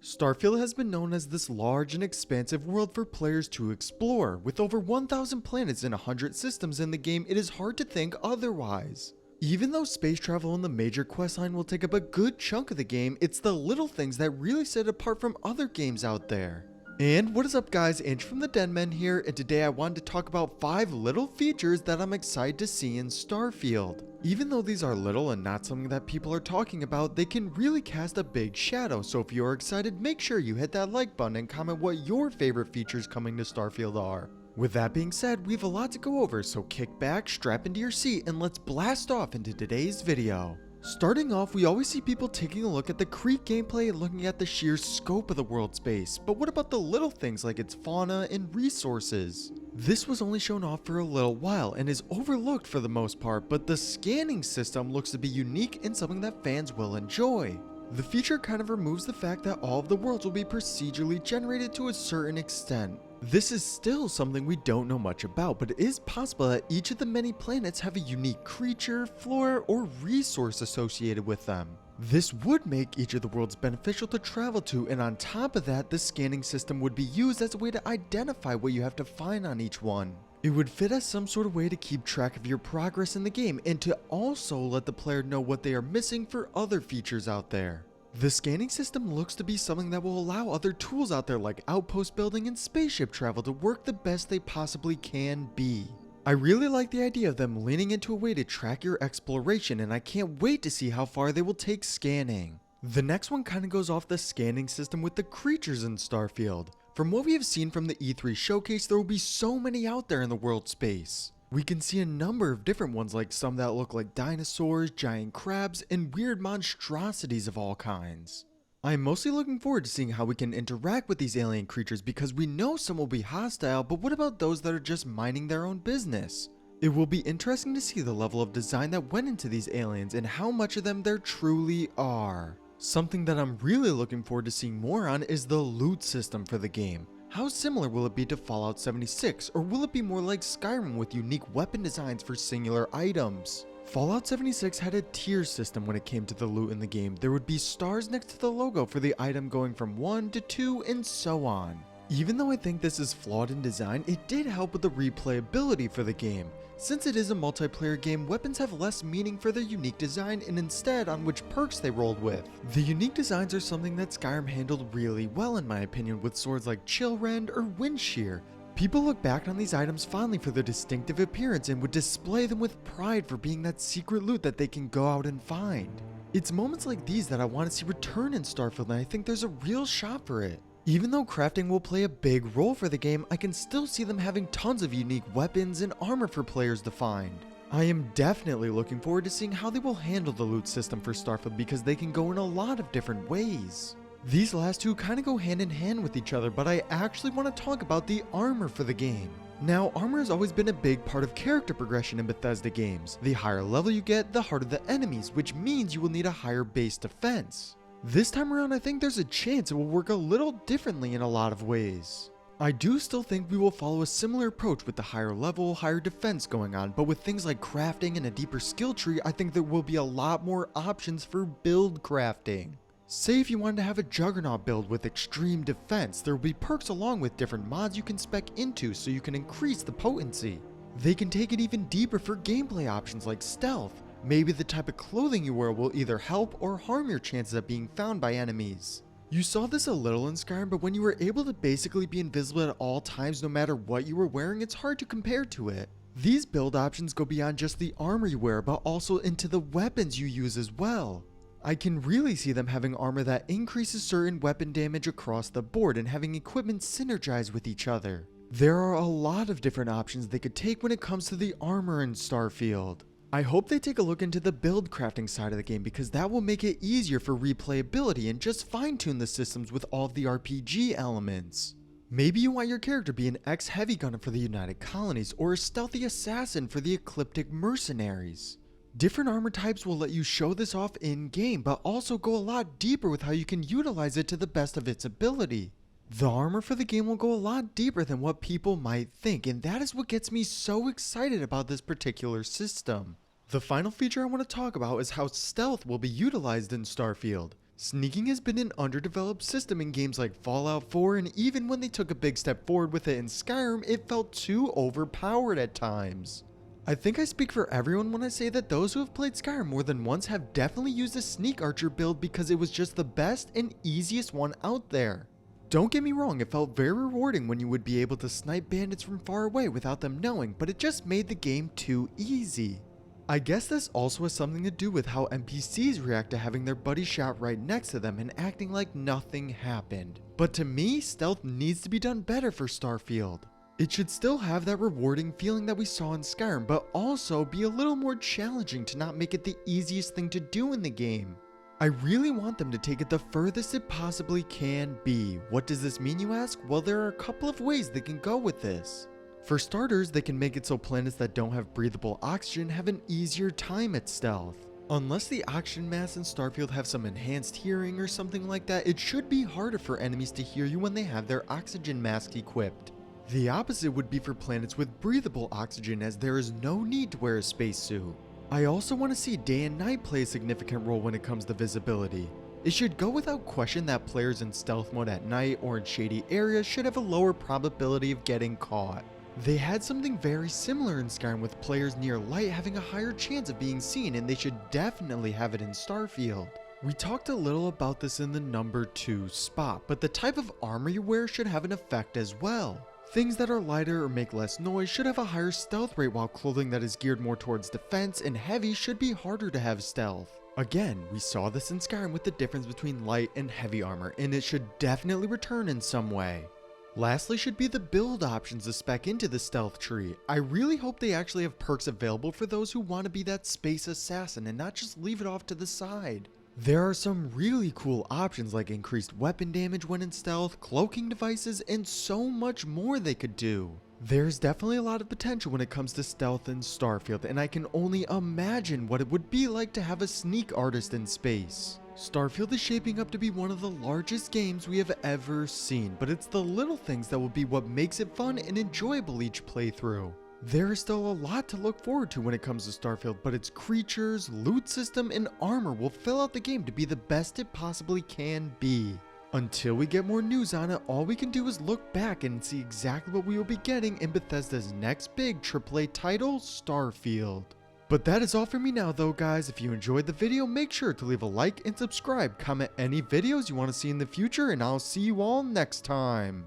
Starfield has been known as this large and expansive world for players to explore. With over 1,000 planets and 100 systems in the game, it is hard to think otherwise. Even though space travel in the major questline will take up a good chunk of the game, it's the little things that really set it apart from other games out there. And what is up guys, Andrew from the Denmen here, and today I wanted to talk about 5 little features that I'm excited to see in Starfield. Even though these are little and not something that people are talking about, they can really cast a big shadow, so if you are excited, make sure you hit that like button and comment what your favorite features coming to Starfield are. With that being said, we have a lot to go over, so kick back, strap into your seat, and let's blast off into today's video. Starting off, we always see people taking a look at the Creek gameplay and looking at the sheer scope of the world space, but what about the little things like its fauna and resources? This was only shown off for a little while and is overlooked for the most part, but the scanning system looks to be unique and something that fans will enjoy. The feature kind of removes the fact that all of the worlds will be procedurally generated to a certain extent. This is still something we don't know much about, but it is possible that each of the many planets have a unique creature, flora, or resource associated with them. This would make each of the worlds beneficial to travel to, and on top of that, the scanning system would be used as a way to identify what you have to find on each one. It would fit as some sort of way to keep track of your progress in the game, and to also let the player know what they are missing for other features out there. The scanning system looks to be something that will allow other tools out there like outpost building and spaceship travel to work the best they possibly can be. I really like the idea of them leaning into a way to track your exploration, and I can't wait to see how far they will take scanning. The next one kind of goes off the scanning system with the creatures in Starfield. From what we have seen from the E3 showcase, there will be so many out there in the world space. We can see a number of different ones, like some that look like dinosaurs, giant crabs, and weird monstrosities of all kinds. I am mostly looking forward to seeing how we can interact with these alien creatures because we know some will be hostile, but what about those that are just minding their own business? It will be interesting to see the level of design that went into these aliens and how much of them there truly are. Something that I'm really looking forward to seeing more on is the loot system for the game. How similar will it be to Fallout 76, or will it be more like Skyrim with unique weapon designs for singular items? Fallout 76 had a tier system when it came to the loot in the game. There would be stars next to the logo for the item going from 1 to 2 and so on. Even though I think this is flawed in design, it did help with the replayability for the game. Since it is a multiplayer game, weapons have less meaning for their unique design and instead on which perks they rolled with. The unique designs are something that Skyrim handled really well in my opinion, with swords like Chillrend or Windshear. People look back on these items fondly for their distinctive appearance and would display them with pride for being that secret loot that they can go out and find. It's moments like these that I want to see return in Starfield, and I think there's a real shot for it. Even though crafting will play a big role for the game, I can still see them having tons of unique weapons and armor for players to find. I am definitely looking forward to seeing how they will handle the loot system for Starfield because they can go in a lot of different ways. These last two kind of go hand in hand with each other, but I actually want to talk about the armor for the game. Now, armor has always been a big part of character progression in Bethesda games. The higher level you get, the harder the enemies, which means you will need a higher base defense. This time around, I think there's a chance it will work a little differently in a lot of ways. I do still think we will follow a similar approach with the higher level, higher defense going on, but with things like crafting and a deeper skill tree, I think there will be a lot more options for build crafting. Say if you wanted to have a Juggernaut build with extreme defense, there will be perks along with different mods you can spec into so you can increase the potency. They can take it even deeper for gameplay options like stealth. Maybe the type of clothing you wear will either help or harm your chances of being found by enemies. You saw this a little in Skyrim, but when you were able to basically be invisible at all times no matter what you were wearing, it's hard to compare to it. These build options go beyond just the armor you wear, but also into the weapons you use as well. I can really see them having armor that increases certain weapon damage across the board and having equipment synergize with each other. There are a lot of different options they could take when it comes to the armor in Starfield. I hope they take a look into the build crafting side of the game because that will make it easier for replayability and just fine-tune the systems with all of the RPG elements. Maybe you want your character to be an ex-heavy gunner for the United Colonies or a stealthy assassin for the Ecliptic Mercenaries. Different armor types will let you show this off in-game, but also go a lot deeper with how you can utilize it to the best of its ability. The armor for the game will go a lot deeper than what people might think, and that is what gets me so excited about this particular system. The final feature I want to talk about is how stealth will be utilized in Starfield. Sneaking has been an underdeveloped system in games like Fallout 4, and even when they took a big step forward with it in Skyrim, it felt too overpowered at times. I think I speak for everyone when I say that those who have played Skyrim more than once have definitely used a sneak archer build because it was just the best and easiest one out there. Don't get me wrong, it felt very rewarding when you would be able to snipe bandits from far away without them knowing, but it just made the game too easy. I guess this also has something to do with how NPCs react to having their buddy shot right next to them and acting like nothing happened. But to me, stealth needs to be done better for Starfield. It should still have that rewarding feeling that we saw in Skyrim, but also be a little more challenging to not make it the easiest thing to do in the game. I really want them to take it the furthest it possibly can be. What does this mean, you ask? Well, there are a couple of ways they can go with this. For starters, they can make it so planets that don't have breathable oxygen have an easier time at stealth. Unless the oxygen masks in Starfield have some enhanced hearing or something like that, it should be harder for enemies to hear you when they have their oxygen mask equipped. The opposite would be for planets with breathable oxygen, as there is no need to wear a spacesuit. I also want to see day and night play a significant role when it comes to visibility. It should go without question that players in stealth mode at night or in shady areas should have a lower probability of getting caught. They had something very similar in Skyrim with players near light having a higher chance of being seen, and they should definitely have it in Starfield. We talked a little about this in the number 2 spot, but the type of armor you wear should have an effect as well. Things that are lighter or make less noise should have a higher stealth rate, while clothing that is geared more towards defense and heavy should be harder to have stealth. Again, we saw this in Skyrim with the difference between light and heavy armor, and it should definitely return in some way. Lastly should be the build options to spec into the stealth tree. I really hope they actually have perks available for those who want to be that space assassin and not just leave it off to the side. There are some really cool options like increased weapon damage when in stealth, cloaking devices, and so much more they could do. There's definitely a lot of potential when it comes to stealth in Starfield, and I can only imagine what it would be like to have a sneak artist in space. Starfield is shaping up to be one of the largest games we have ever seen, but it's the little things that will be what makes it fun and enjoyable each playthrough. There is still a lot to look forward to when it comes to Starfield, but its creatures, loot system, and armor will fill out the game to be the best it possibly can be. Until we get more news on it, all we can do is look back and see exactly what we will be getting in Bethesda's next big AAA title, Starfield. But that is all for me now though, guys. If you enjoyed the video, make sure to leave a like and subscribe. Comment any videos you want to see in the future, and I'll see you all next time.